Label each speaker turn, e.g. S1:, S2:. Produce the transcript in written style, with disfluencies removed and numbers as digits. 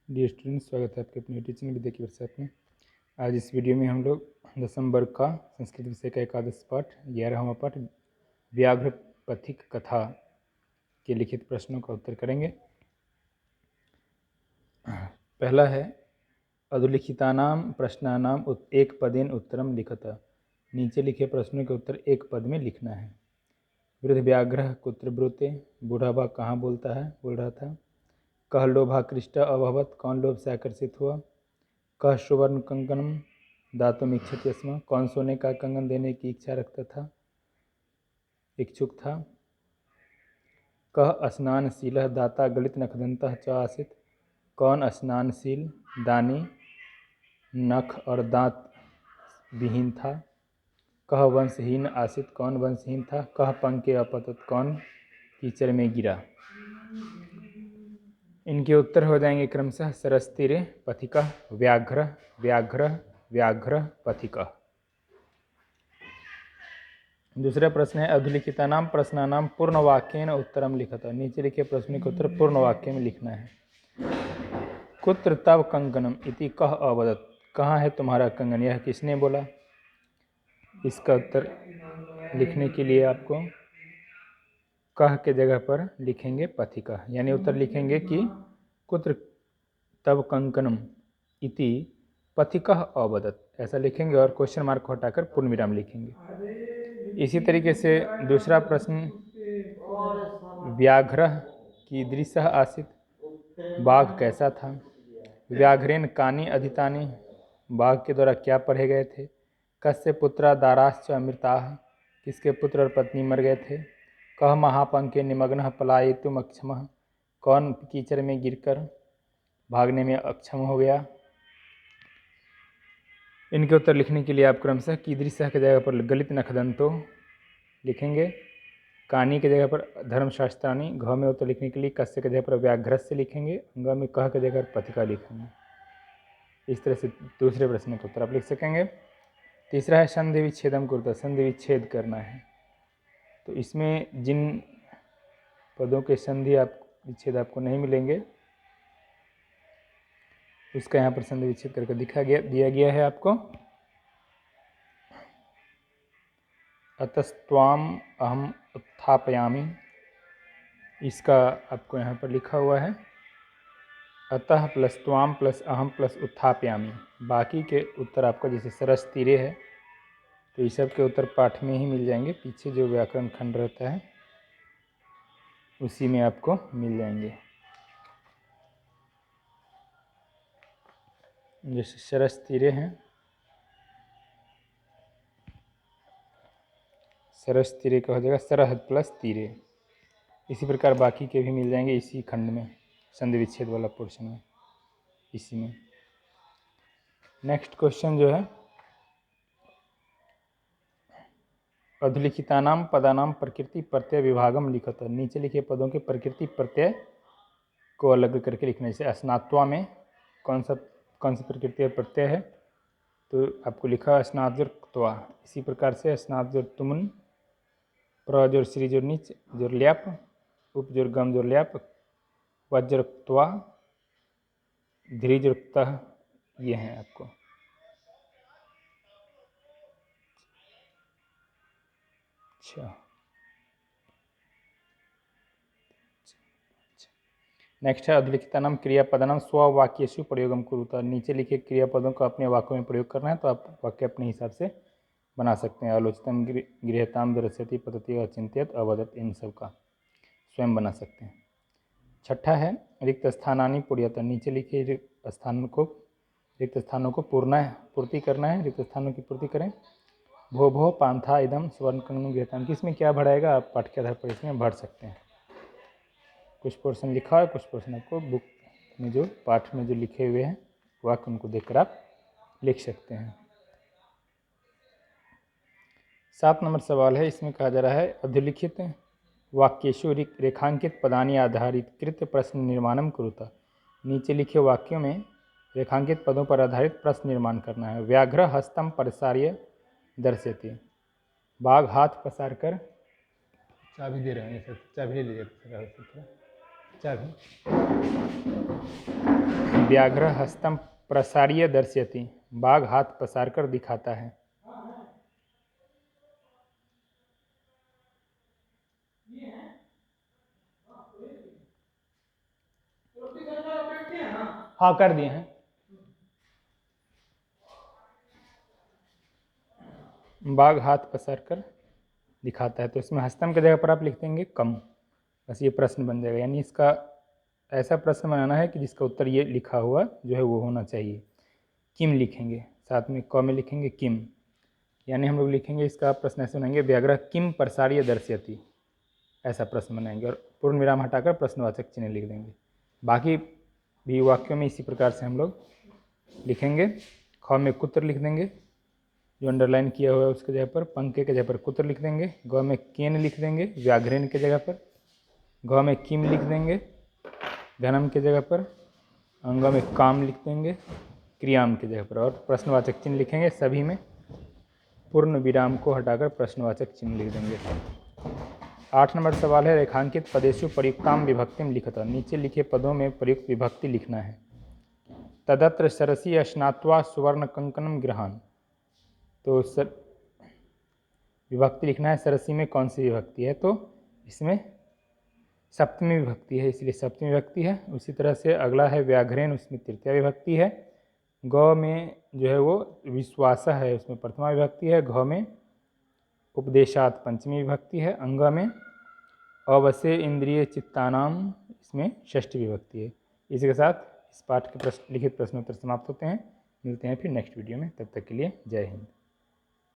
S1: Dear students, स्वागत है आपके अपने टीचिंग विद्या की वर्कशॉप में। आज इस वीडियो में हम लोग 10वीं वर्ग का संस्कृत विषय का एकादश पाठ 11वां पाठ व्याघ्र पथिक कथा के लिखित प्रश्नों का उत्तर करेंगे। पहला है अधुलिखितानाम प्रश्नानाम एक पदेन उत्तरम लिखत। नीचे लिखे प्रश्नों के उत्तर एक पद में लिखना है। वृद्ध व्याघ्र कुत्र ब्रूते, बूढ़ा बाघ कहाँ बोल रहा था। कह लोभाकृष्ट अभवत, कौन लोभ से आकर्षित हुआ। कह सुवर्ण कंकणम दातुम इच्छति स्म, कौन सोने का कंगन देने की इच्छा रखता था, इच्छुक था। कह स्नानशील दाता गलित नखदंतः च आसित, कौन स्नानशील दानी नख और दांत विहीन था। कह वंशहीन आसित, कौन वंशहीन था। कह पंके अपतत, कौन कीचड़ में गिरा। इनके उत्तर हो जाएंगे क्रमशः सरस्तीरे पथिका व्याघ्र व्याघ्र व्याघ्र पथिका। दूसरा प्रश्न है अधुलिखितानाम प्रश्नानाम पूर्ण वाक्येन उत्तरम लिखत। नीचे लिखे प्रश्न के उत्तर पूर्ण वाक्य में लिखना है। कुत्र तव कंकणम इति कह अवदत, कहाँ है तुम्हारा कंगन, यह किसने बोला। इसका उत्तर लिखने के लिए आपको कह के जगह पर लिखेंगे पथिका, यानी उत्तर लिखेंगे कि कुत्र तव कंकणम इति पथिकः अवदत, ऐसा लिखेंगे और क्वेश्चन मार्क को हटाकर पूर्ण विराम लिखेंगे। इसी तरीके से दूसरा प्रश्न व्याघ्र कीदृशः आसीत्, बाघ कैसा था। व्याघ्रेन कानि अधीतानि, बाघ के द्वारा क्या पढ़े गए थे। कस्य पुत्रा दाराश्च अमृताः, किसके पुत्र और पत्नी मर गए थे। कह महापंके निमग्नः पलायितुम अक्षमः, कौन कीचड़ में गिरकर भागने में अक्षम हो गया। इनके उत्तर लिखने के लिए आप क्रमशः कीदृशः की जगह पर गलित नखदंतो लिखेंगे, कानी की जगह पर धर्मशास्त्राणी, घ में उत्तर लिखने के लिए कस्य की जगह पर व्याघ्रस्य लिखेंगे, ग में कह की जगह पर पथिका लिखेंगे। इस तरह से दूसरे प्रश्न का उत्तर आप लिख सकेंगे। तीसरा है संधि विच्छेदम कुरुत, संधि विच्छेद करना है। तो इसमें जिन पदों के संधि विच्छेद आपको नहीं मिलेंगे उसका यहाँ पर संधि विच्छेद करके दिया गया है आपको। अतस्त्वाम अहम उत्थापयामि, इसका आपको यहाँ पर लिखा हुआ है अतः प्लस त्वाम प्लस अहम प्लस उत्थापयामि। बाकी के उत्तर आपका जैसे सरस्तीरे है तो इस सब के उत्तर पाठ में ही मिल जाएंगे, पीछे जो व्याकरण खंड रहता है उसी में आपको मिल जाएंगे। जैसे सरस्तीरे हैं, सरस्तीरे का हो जाएगा सरहद प्लस तीरे। इसी प्रकार बाकी के भी मिल जाएंगे इसी खंड में, संधि विच्छेद वाला पोर्शन में, इसी में। नेक्स्ट क्वेश्चन जो है अधुलिखितानाम पदानाम प्रकृति प्रत्यय विभागम लिखत। नीचे लिखे पदों के प्रकृति प्रत्यय को अलग करके लिखने से स्नात्वा में कौन सा प्रकृति और प्रत्यय है, तो आपको लिखा स्नातुर्त्वा। इसी प्रकार से स्नातुर्तुमुन, प्रजोर श्री जोर नीच जोर ल्याप, उपजोर गम जोर ल्याप, वज्रत्वा धीरजुक्त, ये हैं आपको। अच्छा, नेक्स्ट है अधुलिखितानाम क्रियापदानाम स्ववाक्येषु प्रयोगम कुरुता। नीचे लिखे क्रियापदों को अपने वाक्यों में प्रयोग करना है, तो आप वाक्य अपने हिसाब से बना सकते हैं। आलोचितम गृहताम दर्शयति पतति अचिंत्यत अवदत, इन सब का स्वयं बना सकते हैं। छठा है रिक्त स्थानानि पूर्यत। नीचे लिखे रिक्त स्थानों को पूर्ति करना है, रिक्त स्थानों की पूर्ति करें। भो भो पांथा इदम स्वर्ण कंगन गृहताम, किसमें क्या भराएगा आप पाठ के आधार पर इसमें भर सकते हैं। कुछ पोर्शन लिखा है, कुछ पोर्शन आपको बुक में जो पाठ में जो लिखे हुए हैं वाक्य उनको देखकर आप लिख सकते हैं। 7 नंबर सवाल है, इसमें कहा जा रहा है अधुलिखित वाक्येषु रेखांकित पदानि आधारित कृत प्रश्न निर्माणम कुरुता। नीचे लिखे वाक्यों में रेखांकित पदों पर आधारित प्रश्न निर्माण करना है। व्याघ्र हस्तम प्रसार्य दर्शयति, बाघ हाथ पसार कर, चाबी दे रहे हैं सर, चाबी ले लीजिए चाबी। व्याघ्र हस्तम प्रसार्य दर्शयति, बाघ हाथ पसार कर दिखाता है। हाँ कर दिए हैं। बाघ हाथ पसार कर दिखाता है, तो इसमें हस्तम की जगह पर आप लिख देंगे कम, बस ये प्रश्न बन जाएगा। यानी इसका ऐसा प्रश्न बनाना है कि जिसका उत्तर ये लिखा हुआ जो है वो होना चाहिए। किम लिखेंगे, साथ में क में लिखेंगे किम, यानी हम लोग लिखेंगे इसका प्रश्न ऐसे बनाएंगे, व्याघ्र किम प्रसार्य दर्शयति, ऐसा प्रश्न बनाएंगे और पूर्ण विराम हटाकर प्रश्नवाचक चिन्ह लिख देंगे। बाकी भी वाक्यों में इसी प्रकार से हम लोग लिखेंगे। ख में कुत्र लिख देंगे, जो अंडरलाइन किया हुआ है उसके जगह पर, पंखे के जगह पर कुत्र लिख देंगे। ग में केन लिख देंगे व्याघ्रेन के जगह पर। घ में किम लिख देंगे घनम के जगह पर। अंग में काम लिख देंगे क्रियाम की जगह पर, और प्रश्नवाचक चिन्ह लिखेंगे सभी में, पूर्ण विराम को हटाकर प्रश्नवाचक चिन्ह लिख देंगे। 8 नंबर सवाल है, रेखांकित पदेषु प्रयुक्ताम विभक्तिम लिखत। नीचे लिखे पदों में प्रयुक्त विभक्ति लिखना है। तदत्र सरसी अश्नात्वा सुवर्ण कंकणम गृहान, तो विभक्ति लिखना है सरसी में कौन सी विभक्ति है, तो इसमें सप्तमी विभक्ति है, इसलिए सप्तमी विभक्ति है। उसी तरह से अगला है व्याघ्रेन, उसमें तृतीया विभक्ति है। ग में जो है वो विश्वास है, उसमें प्रथमा विभक्ति है। घ में उपदेशात पंचमी विभक्ति है। अंग में अवसे इंद्रिय चित्तानाम, इसमें षष्ठी विभक्ति है। इसी के साथ इस पाठ के लिखित प्रश्नोत्तर समाप्त होते हैं। मिलते हैं फिर नेक्स्ट वीडियो में, तब तक के लिए जय हिंद।